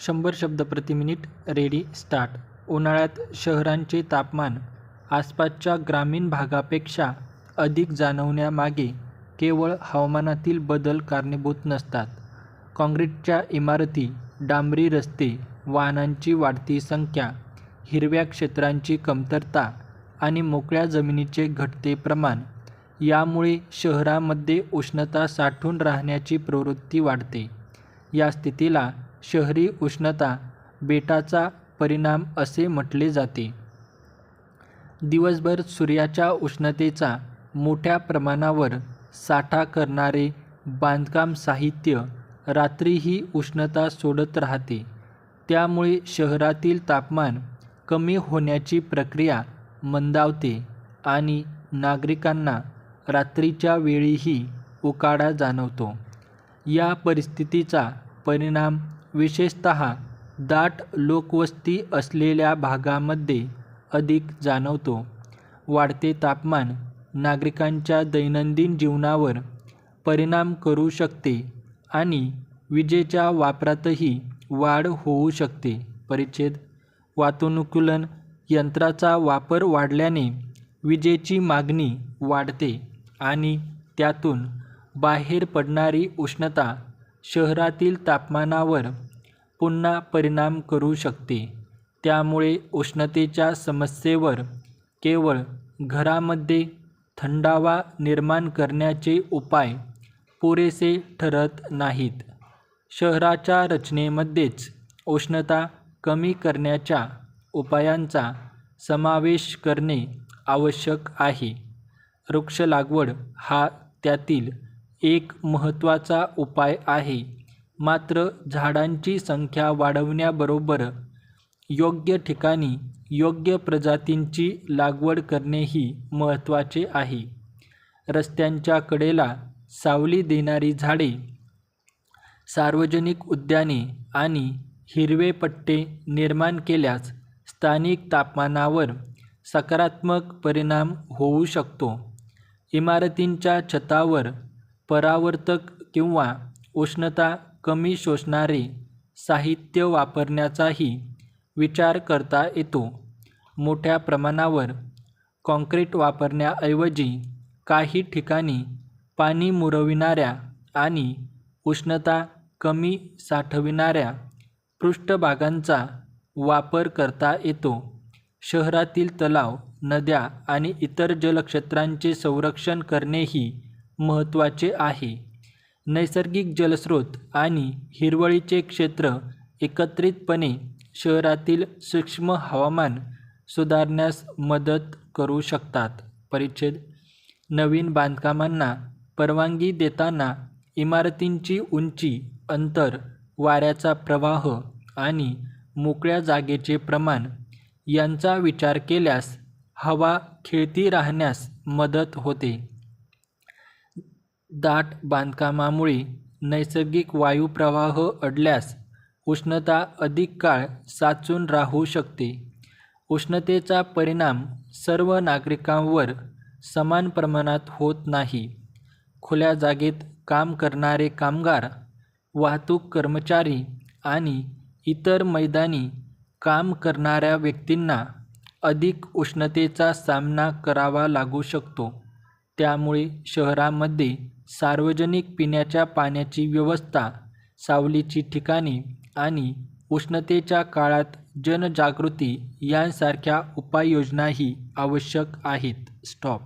100 शब्द प्रति minute. Ready start. उन्हाळ्यात शहरांचे तापमान आसपासच्या ग्रामीण भागापेक्षा अधिक जाणवण्यामागे केवळ हवामानातील बदल कारणीभूत नसतात. काँक्रीटच्या इमारती, डांबरी रस्ते, वाहनांची वाढती संख्या, हिरव्या क्षेत्रांची कमतरता आणि मोकळ्या जमिनीचे घटते प्रमाण यामुळे शहरामध्ये उष्णता साठून राहण्याची प्रवृत्ती वाढते. या स्थितीला शहरी उष्णता बेटाचा परिणाम असे म्हटले जाते. दिवसभर सूर्याच्या उष्णतेचा मोठ्या प्रमाणावर साठा करणारे बांधकाम साहित्य रात्रीही उष्णता सोडत राहते. त्यामुळे शहरातील तापमान कमी होण्याची प्रक्रिया मंदावते आणि नागरिकांना रात्रीच्या वेळीही उकाडा जाणवतो. या परिस्थितीचा परिणाम विशेषतः दाट लोकवस्ती असलेल्या भागामध्ये अधिक जाणवतो. वाढते तापमान नागरिकांच्या दैनंदिन जीवनावर परिणाम करू शकते आणि विजेच्या वापरातही वाढ होऊ शकते. परिच्छेद. वातानुकूलन यंत्राचा वापर वाढल्याने विजेची मागणी वाढते आणि त्यातून बाहेर पडणारी उष्णता शहरातील तापमानावर पुन्हा परिणाम करू शकते. त्यामुळे उष्णतेच्या समस्येवर केवळ घरामध्ये थंडावा निर्माण करण्याचे उपाय पुरेसे ठरत नाहीत. शहराच्या रचनेमध्येच उष्णता कमी करण्याच्या उपायांचा समावेश करणे आवश्यक आहे. वृक्ष लागवड हा त्यातील एक महत्त्वाचा उपाय आहे. मात्र झाडांची संख्या वाढवण्याबरोबर योग्य ठिकाणी योग्य प्रजातींची लागवड करणेही महत्त्वाचे आहे. रस्त्यांच्या कडेला सावली देणारी झाडे, सार्वजनिक उद्याने आणि हिरवे पट्टे निर्माण केल्यास स्थानिक तापमानावर सकारात्मक परिणाम होऊ शकतो. इमारतींच्या छतावर परावर्तक किंवा उष्णता कमी शोषणारे साहित्य वापरण्याचाही विचार करता येतो. मोठ्या प्रमाणावर काँक्रीट वापरण्याऐवजी काही ठिकाणी पाणी मुरविणाऱ्या आणि उष्णता कमी साठविणाऱ्या पृष्ठभागांचा वापर करता येतो. शहरातील तलाव, नद्या आणि इतर जलक्षेत्रांचे संरक्षण करणेही महत्त्वाचे आहे. नैसर्गिक जलस्रोत आणि हिरवळीचे क्षेत्र एकत्रितपणे शहरातील सूक्ष्म हवामान सुधारण्यास मदत करू शकतात. परिच्छेद. नवीन बांधकामांना परवानगी देताना इमारतींची उंची, अंतर, वाऱ्याचा प्रवाह आणि मोकळ्या जागेचे प्रमाण यांचा विचार केल्यास हवा खेळती राहण्यास मदत होते. दाट बांधकामामुळे नैसर्गिक वायुप्रवाह अडल्यास उष्णता अधिक काळ साचून राहू शकते. उष्णतेचा परिणाम सर्व नागरिकांवर समान प्रमाणात होत नाही. खुल्या जागेत काम करणारे कामगार, वाहतूक कर्मचारी आणि इतर मैदानी काम करणाऱ्या व्यक्तींना अधिक उष्णतेचा सामना करावा लागू शकतो. त्यामुळे शहरामध्ये सार्वजनिक पिण्याच्या पाण्याची व्यवस्था, सावलीची ठिकाणे आणि उष्णतेच्या काळात जनजागृती यांसारख्या उपाययोजनाही आवश्यक आहेत. स्टॉप.